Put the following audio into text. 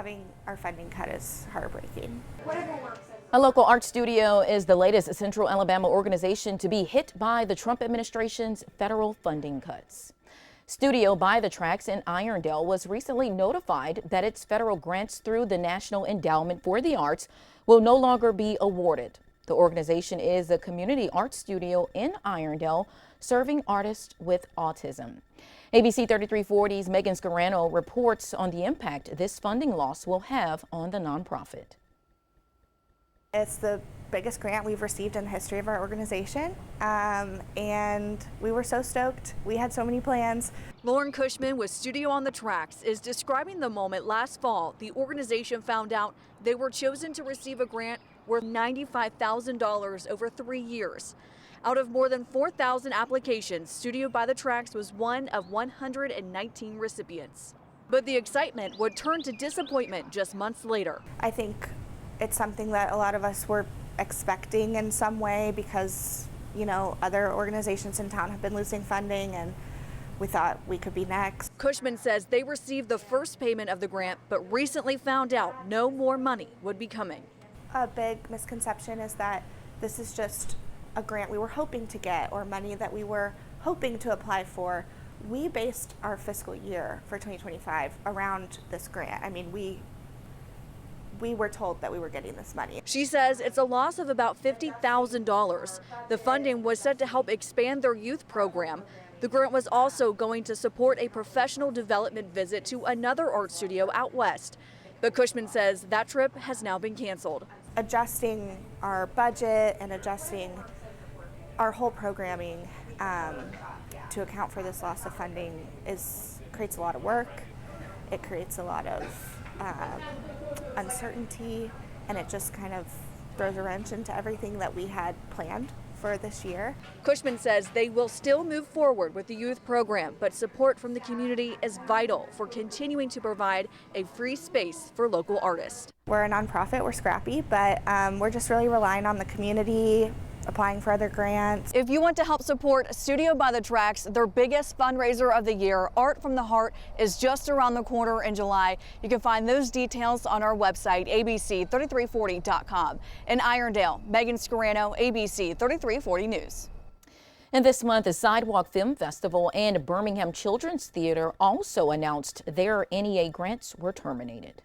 having our funding cut is heartbreaking. A local art studio is the latest Central Alabama organization to be hit by the Trump administration's federal funding cuts. Studio By the Tracks in Irondale was recently notified that its federal grants through the National Endowment for the Arts will no longer be awarded. The organization is a community art studio in Irondale serving artists with autism. ABC 3340's Megan Scarano reports on the impact this funding loss will have on the nonprofit. It's the biggest grant we've received in the history of our organization, and we were so stoked. We had so many plans. Lauren Cushman with Studio on the Tracks is describing the moment last fall the organization found out they were chosen to receive a grant worth $95,000 over 3 years. Out of more than 4,000 applications, Studio By the Tracks was one of 119 recipients. But the excitement would turn to disappointment just months later. I think it's something that a lot of us were expecting in some way because, you know, other organizations in town have been losing funding and we thought we could be next. Cushman says they received the first payment of the grant, but recently found out no more money would be coming. A big misconception is that this is just a grant we were hoping to get or money that we were hoping to apply for. We based our fiscal year for 2025 around this grant. I mean, we were told that we were getting this money. She says it's a loss of about $50,000. The funding was set to help expand their youth program. The grant was also going to support a professional development visit to another art studio out west. But Cushman says that trip has now been canceled. Adjusting our budget and adjusting our whole programming to account for this loss of funding creates a lot of work. It creates a lot of uncertainty, and it just kind of throws a wrench into everything that we had planned for this year. Cushman says they will still move forward with the youth program, but support from the community is vital for continuing to provide a free space for local artists. We're a nonprofit, we're scrappy, but we're just really relying on the community, applying for other grants. If you want to help support Studio By the Tracks, their biggest fundraiser of the year, Art from the Heart, is just around the corner in July. You can find those details on our website, abc3340.com. In Irondale, Megan Scarano, ABC 3340 News. And this month, the Sidewalk Film Festival and Birmingham Children's Theater also announced their NEA grants were terminated.